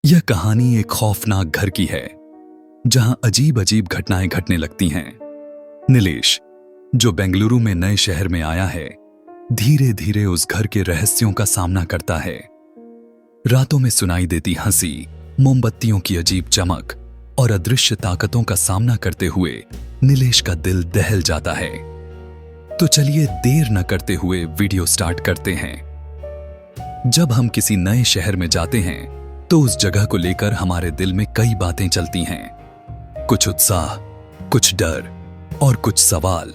यह कहानी एक खौफनाक घर की है जहां अजीब अजीब घटनाएं घटने लगती हैं। नीलेश, जो बेंगलुरु में नए शहर में आया है, धीरे धीरे उस घर के रहस्यों का सामना करता है। रातों में सुनाई देती हंसी, मोमबत्तियों की अजीब चमक और अदृश्य ताकतों का सामना करते हुए नीलेश का दिल दहल जाता है। तो चलिए देर न करते हुए वीडियो स्टार्ट करते हैं। जब हम किसी नए शहर में जाते हैं तो उस जगह को लेकर हमारे दिल में कई बातें चलती हैं। कुछ उत्साह, कुछ डर और कुछ सवाल।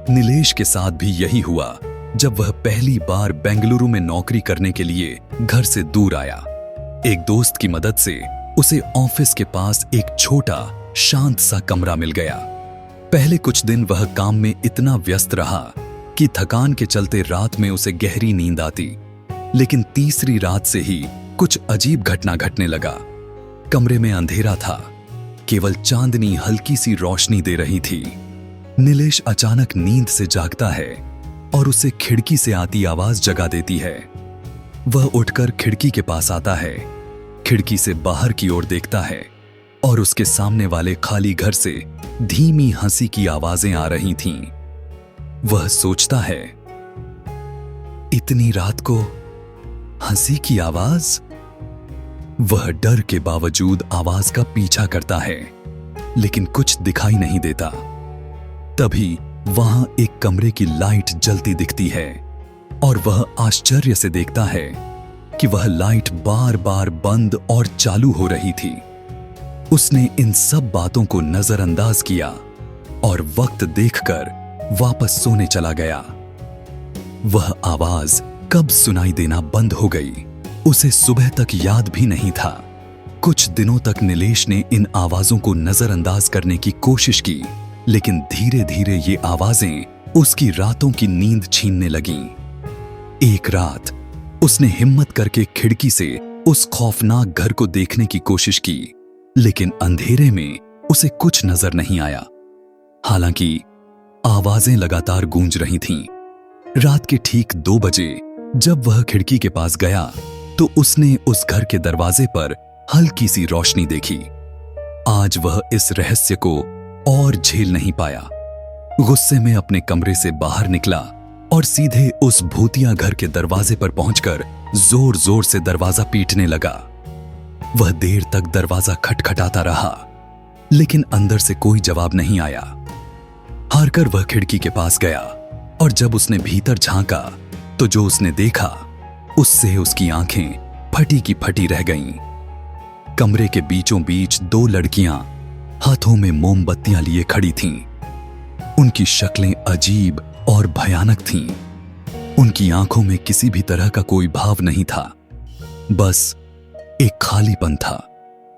नीलेश के साथ भी यही हुआ जब वह पहली बार बेंगलुरु में नौकरी करने के लिए घर से दूर आया। एक दोस्त की मदद से उसे ऑफिस के पास एक छोटा शांत सा कमरा मिल गया। पहले कुछ दिन वह काम में इतना व्यस्त रहा कि थकान के चलते रात में उसे गहरी नींद आती, लेकिन तीसरी रात से ही कुछ अजीब घटना घटने लगा। कमरे में अंधेरा था, केवल चांदनी हल्की सी रोशनी दे रही थी। नीलेश अचानक नींद से जागता है और उसे खिड़की से आती आवाज जगा देती है। वह उठकर खिड़की के पास आता है, खिड़की से बाहर की ओर देखता है और उसके सामने वाले खाली घर से धीमी हंसी की आवाजें आ रही थीं। वह सोचता है, इतनी रात को हंसी की आवाज? वह डर के बावजूद आवाज का पीछा करता है, लेकिन कुछ दिखाई नहीं देता। तभी वहां एक कमरे की लाइट जलती दिखती है और वह आश्चर्य से देखता है कि वह लाइट बार बार बंद और चालू हो रही थी। उसने इन सब बातों को नजरअंदाज किया और वक्त देखकर वापस सोने चला गया। वह आवाज कब सुनाई देना बंद हो गई, उसे सुबह तक याद भी नहीं था। कुछ दिनों तक नीलेश ने इन आवाजों को नजरअंदाज करने की कोशिश की, लेकिन धीरे धीरे ये आवाजें उसकी रातों की नींद छीनने लगीं। एक रात उसने हिम्मत करके खिड़की से उस खौफनाक घर को देखने की कोशिश की, लेकिन अंधेरे में उसे कुछ नजर नहीं आया। हालांकि आवाजें लगातार गूंज रही थीं। रात के ठीक 2 बजे जब वह खिड़की के पास गया तो उसने उस घर के दरवाजे पर हल्की सी रोशनी देखी। आज वह इस रहस्य को और झेल नहीं पाया। गुस्से में अपने कमरे से बाहर निकला और सीधे उस भूतिया घर के दरवाजे पर पहुंचकर जोर जोर से दरवाजा पीटने लगा। वह देर तक दरवाजा खटखटाता रहा, लेकिन अंदर से कोई जवाब नहीं आया। हारकर वह खिड़की के पास गया और जब उसने भीतर झांका तो जो उसने देखा उससे उसकी आंखें फटी की फटी रह गईं। कमरे के बीचों बीच 2 लड़कियां हाथों में मोमबत्तियां लिए खड़ी थीं। उनकी शक्लें अजीब और भयानक थीं। उनकी आंखों में किसी भी तरह का कोई भाव नहीं था, बस एक खालीपन था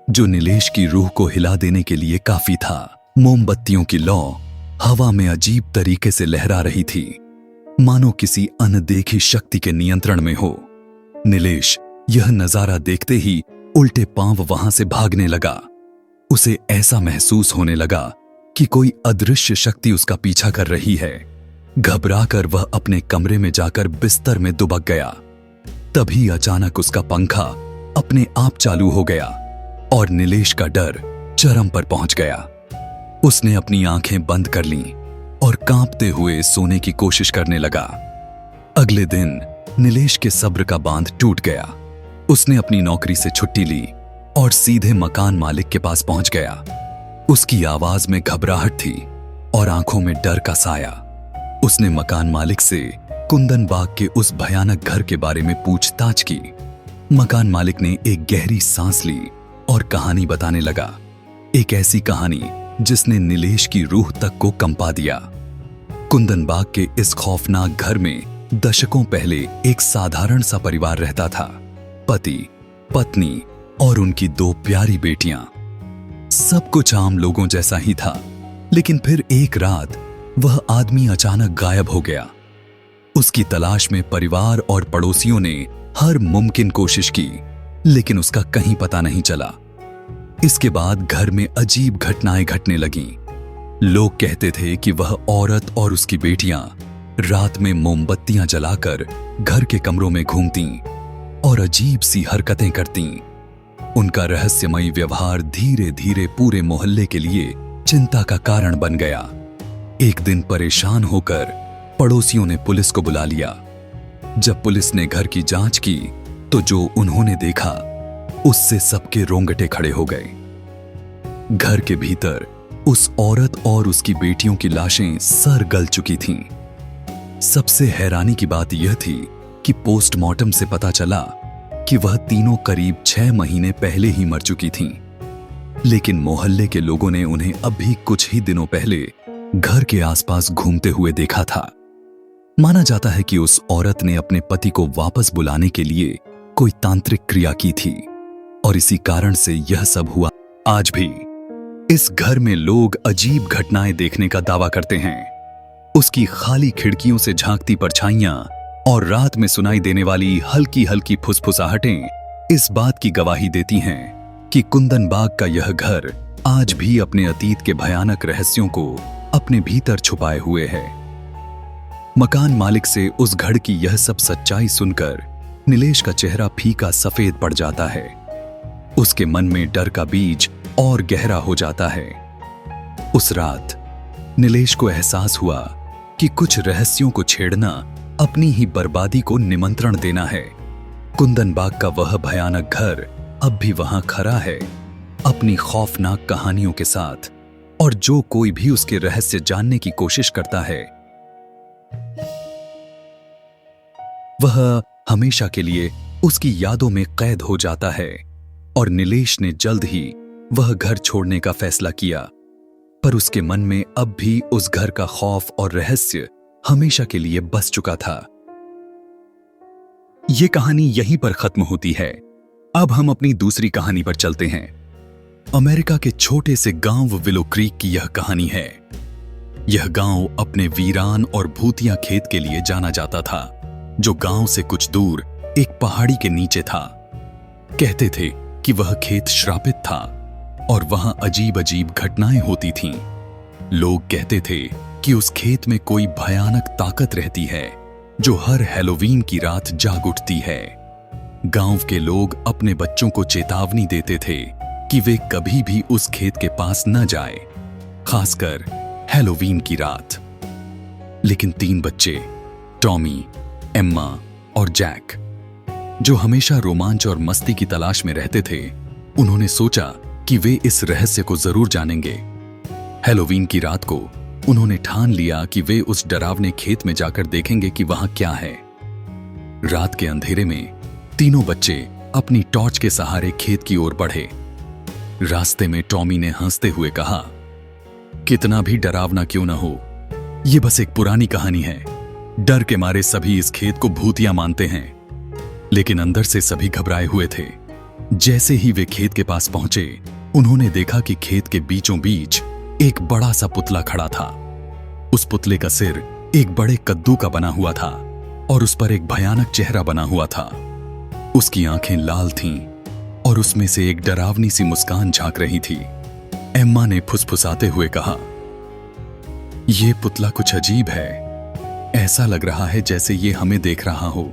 जो नीलेश की रूह को हिला देने के लिए काफी था। मोमबत्तियों की लौ हवा में अजीब तरीके से लहरा रही थी, मानो किसी अनदेखी शक्ति के नियंत्रण में हो। नीलेश यह नजारा देखते ही उल्टे पांव वहां से भागने लगा। उसे ऐसा महसूस होने लगा कि कोई अदृश्य शक्ति उसका पीछा कर रही है। घबराकर वह अपने कमरे में जाकर बिस्तर में दुबक गया। तभी अचानक उसका पंखा अपने आप चालू हो गया और नीलेश का डर चरम पर पहुंच गया। उसने अपनी आंखें बंद कर लीं और कांपते हुए सोने की कोशिश करने लगा। अगले दिन नीलेश के सब्र का बांध टूट गया। उसने अपनी नौकरी से छुट्टी ली और सीधे मकान मालिक के पास पहुंच गया। उसकी आवाज में घबराहट थी और आंखों में डर का साया। उसने मकान मालिक से कुंदन बाग के उस भयानक घर के बारे में पूछताछ की। मकान मालिक ने एक गहरी सांस ली और कहानी बताने लगा। एक ऐसी कहानी जिसने नीलेश की रूह तक को कंपा दिया। कुंदन बाग के इस खौफनाक घर में दशकों पहले एक साधारण सा परिवार रहता था। पति, पत्नी और उनकी 2 प्यारी बेटियां। सब कुछ आम लोगों जैसा ही था, लेकिन फिर एक रात वह आदमी अचानक गायब हो गया। उसकी तलाश में परिवार और पड़ोसियों ने हर मुमकिन कोशिश की, लेकिन उसका कहीं पता नहीं चला। इसके बाद घर में अजीब घटनाएं घटने लगीं। लोग कहते थे कि वह औरत और उसकी बेटियां रात में मोमबत्तियां जलाकर घर के कमरों में घूमतीं और अजीब सी हरकतें करतीं। उनका रहस्यमयी व्यवहार धीरे धीरे पूरे मोहल्ले के लिए चिंता का कारण बन गया। एक दिन परेशान होकर पड़ोसियों ने पुलिस को बुला लिया। जब पुलिस ने घर की जांच की तो जो उन्होंने देखा उससे सबके रोंगटे खड़े हो गए। घर के भीतर उस औरत और उसकी बेटियों की लाशें सर गल चुकी थीं। सबसे हैरानी की बात यह थी कि पोस्टमार्टम से पता चला कि वह तीनों करीब 6 महीने पहले ही मर चुकी थीं। लेकिन मोहल्ले के लोगों ने उन्हें अभी कुछ ही दिनों पहले घर के आसपास घूमते हुए देखा था। माना जाता है कि उस औरत ने अपने पति को वापस बुलाने के लिए कोई तांत्रिक क्रिया की थी और इसी कारण से यह सब हुआ। आज भी इस घर में लोग अजीब घटनाएं देखने का दावा करते हैं। उसकी खाली खिड़कियों से झांकती परछाइयां और रात में सुनाई देने वाली हल्की हल्की फुसफुसाहटें इस बात की गवाही देती हैं कि कुंदन बाग का यह घर आज भी अपने अतीत के भयानक रहस्यों को अपने भीतर छुपाए हुए है। मकान मालिक से उस घर की यह सब सच्चाई सुनकर नीलेश का चेहरा फीका सफेद पड़ जाता है। उसके मन में डर का बीज और गहरा हो जाता है। उस रात नीलेश को एहसास हुआ कि कुछ रहस्यों को छेड़ना अपनी ही बर्बादी को निमंत्रण देना है। कुंदन बाग का वह भयानक घर अब भी वहां खड़ा है, अपनी खौफनाक कहानियों के साथ, और जो कोई भी उसके रहस्य जानने की कोशिश करता है वह हमेशा के लिए उसकी यादों में कैद हो जाता है। और नीलेश ने जल्द ही वह घर छोड़ने का फैसला किया, पर उसके मन में अब भी उस घर का खौफ और रहस्य हमेशा के लिए बस चुका था। यह कहानी यहीं पर खत्म होती है। अब हम अपनी दूसरी कहानी पर चलते हैं। अमेरिका के छोटे से गांव विलो क्रीक की यह कहानी है। यह गांव अपने वीरान और भूतिया खेत के लिए जाना जाता था, जो गांव से कुछ दूर एक पहाड़ी के नीचे था। कहते थे कि वह खेत श्रापित था और वहां अजीब अजीब घटनाएं होती थीं। लोग कहते थे कि उस खेत में कोई भयानक ताकत रहती है जो हर हैलोवीन की रात जाग उठती है। गांव के लोग अपने बच्चों को चेतावनी देते थे कि वे कभी भी उस खेत के पास न जाएं, खासकर हैलोवीन की रात। लेकिन 3 बच्चे, टॉमी, एम्मा और जैक, जो हमेशा रोमांच और मस्ती की तलाश में रहते थे, उन्होंने सोचा कि वे इस रहस्य को जरूर जानेंगे। हैलोवीन की रात को उन्होंने ठान लिया कि वे उस डरावने खेत में जाकर देखेंगे कि वहां क्या है। रात के अंधेरे में तीनों बच्चे अपनी टॉर्च के सहारे खेत की ओर बढ़े। रास्ते में टॉमी ने हंसते हुए कहा, कितना भी डरावना क्यों न हो, यह बस एक पुरानी कहानी है। डर के मारे सभी इस खेत को भूतिया मानते हैं। लेकिन अंदर से सभी घबराए हुए थे। जैसे ही वे खेत के पास पहुंचे, उन्होंने देखा कि खेत के बीचों बीच एक बड़ा सा पुतला खड़ा था। उस पुतले का सिर एक बड़े कद्दू का बना हुआ था और उस पर एक भयानक चेहरा बना हुआ था। उसकी आंखें लाल थीं और उसमें से एक डरावनी सी मुस्कान झांक रही थी। एम्मा ने फुसफुसाते हुए कहा, यह पुतला कुछ अजीब है, ऐसा लग रहा है जैसे ये हमें देख रहा हो।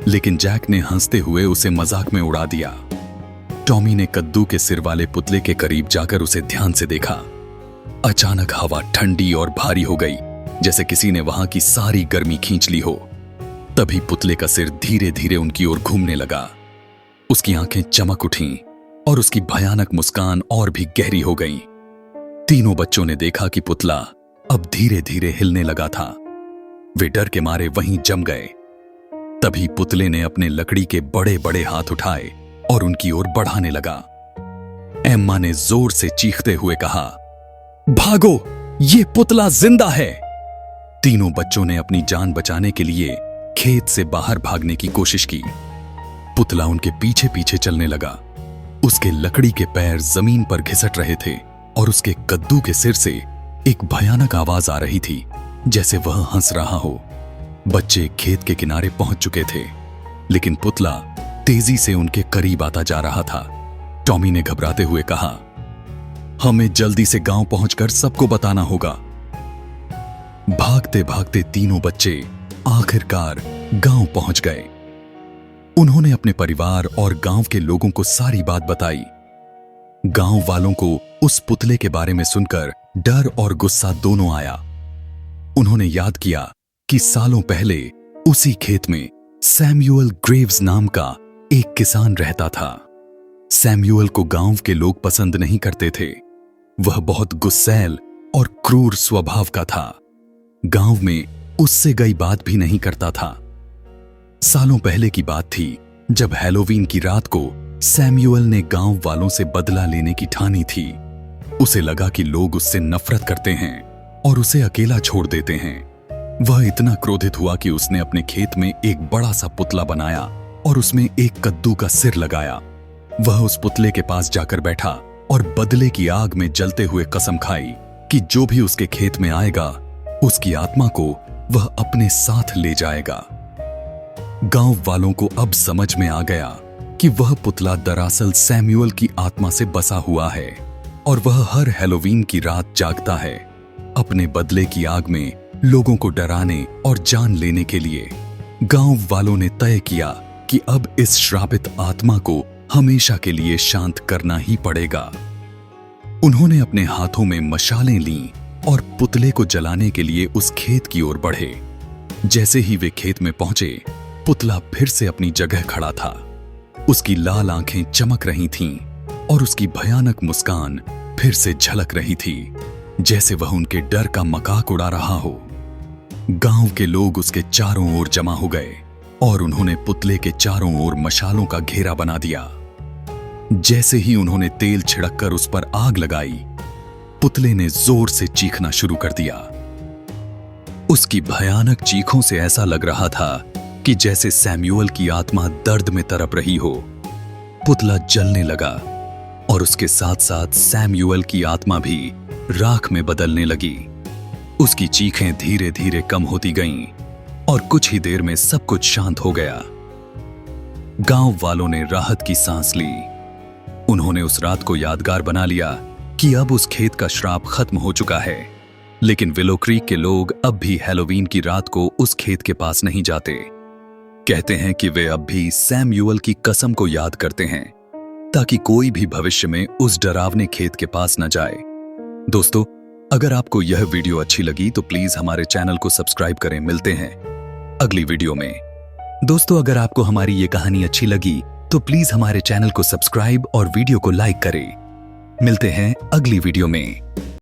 लेकिन जैक ने हंसते हुए उसे मजाक में उड़ा दिया। टॉमी ने कद्दू के सिर वाले पुतले के करीब जाकर उसे ध्यान से देखा। अचानक हवा ठंडी और भारी हो गई, जैसे किसी ने वहां की सारी गर्मी खींच ली हो। तभी पुतले का सिर धीरे धीरे उनकी ओर घूमने लगा। उसकी आंखें चमक उठीं और उसकी भयानक मुस्कान और भी गहरी हो गई। तीनों बच्चों ने देखा कि पुतला अब धीरे धीरे हिलने लगा था। वे डर के मारे वहीं जम गए। तभी पुतले ने अपने लकड़ी के बड़े बड़े हाथ उठाए और उनकी ओर बढ़ाने लगा। एम्मा ने जोर से चीखते हुए कहा, भागो, ये पुतला जिंदा है। तीनों बच्चों ने अपनी जान बचाने के लिए खेत से बाहर भागने की कोशिश की। पुतला उनके पीछे पीछे चलने लगा। उसके लकड़ी के पैर जमीन पर घिसट रहे थे और उसके कद्दू के सिर से एक भयानक आवाज आ रही थी, जैसे वह हंस रहा हो। बच्चे खेत के किनारे पहुंच चुके थे, लेकिन पुतला तेजी से उनके करीब आता जा रहा था। टॉमी ने घबराते हुए कहा, हमें जल्दी से गांव पहुंचकर सबको बताना होगा। भागते भागते तीनों बच्चे आखिरकार गांव पहुंच गए। उन्होंने अपने परिवार और गांव के लोगों को सारी बात बताई। गांव वालों को उस पुतले के बारे में सुनकर डर और गुस्सा दोनों आया। उन्होंने याद किया कि सालों पहले उसी खेत में सैमुअल ग्रेव्स नाम का एक किसान रहता था। सैमुअल को गांव के लोग पसंद नहीं करते थे। वह बहुत गुस्सैल और क्रूर स्वभाव का था। गांव में उससे गई बात भी नहीं करता था। सालों पहले की बात थी जब हैलोवीन की रात को सैमुअल ने गांव वालों से बदला लेने की ठानी थी। उसे लगा कि लोग उससे नफरत करते हैं और उसे अकेला छोड़ देते हैं। वह इतना क्रोधित हुआ कि उसने अपने खेत में एक बड़ा सा पुतला बनाया और उसमें एक कद्दू का सिर लगाया। वह उस पुतले के पास जाकर बैठा और बदले की आग में जलते हुए कसम खाई कि जो भी उसके खेत में आएगा उसकी आत्मा को वह अपने साथ ले जाएगा। गांव वालों को अब समझ में आ गया कि वह पुतला दरअसल सैमुअल की आत्मा से बसा हुआ है और वह हर हैलोवीन की रात जागता है अपने बदले की आग में लोगों को डराने और जान लेने के लिए। गांव वालों ने तय किया कि अब इस श्रापित आत्मा को हमेशा के लिए शांत करना ही पड़ेगा। उन्होंने अपने हाथों में मशालें लीं और पुतले को जलाने के लिए उस खेत की ओर बढ़े। जैसे ही वे खेत में पहुंचे, पुतला फिर से अपनी जगह खड़ा था। उसकी लाल आंखें चमक रही थीं और उसकी भयानक मुस्कान फिर से झलक रही थी, जैसे वह उनके डर का मजाक उड़ा रहा हो। गांव के लोग उसके चारों ओर जमा हो गए और उन्होंने पुतले के चारों ओर मशालों का घेरा बना दिया। जैसे ही उन्होंने तेल छिड़ककर उस पर आग लगाई, पुतले ने जोर से चीखना शुरू कर दिया। उसकी भयानक चीखों से ऐसा लग रहा था कि जैसे सैमुअल की आत्मा दर्द में तड़प रही हो। पुतला जलने लगा और उसके साथ साथ सैमुअल की आत्मा भी राख में बदलने लगी। उसकी चीखें धीरे धीरे कम होती गईं और कुछ ही देर में सब कुछ शांत हो गया। गांव वालों ने राहत की सांस ली। उन्होंने उस रात को यादगार बना लिया कि अब उस खेत का श्राप खत्म हो चुका है। लेकिन विलो क्रीक के लोग अब भी हैलोवीन की रात को उस खेत के पास नहीं जाते। कहते हैं कि वे अब भी सैमुअल की कसम को याद करते हैं ताकि कोई भी भविष्य में उस डरावने खेत के पास न जाए। दोस्तों, अगर आपको यह वीडियो अच्छी लगी तो प्लीज हमारे चैनल को सब्सक्राइब करें। मिलते हैं अगली वीडियो में। दोस्तों, अगर आपको हमारी ये कहानी अच्छी लगी तो प्लीज हमारे चैनल को सब्सक्राइब और वीडियो को लाइक करें। मिलते हैं अगली वीडियो में।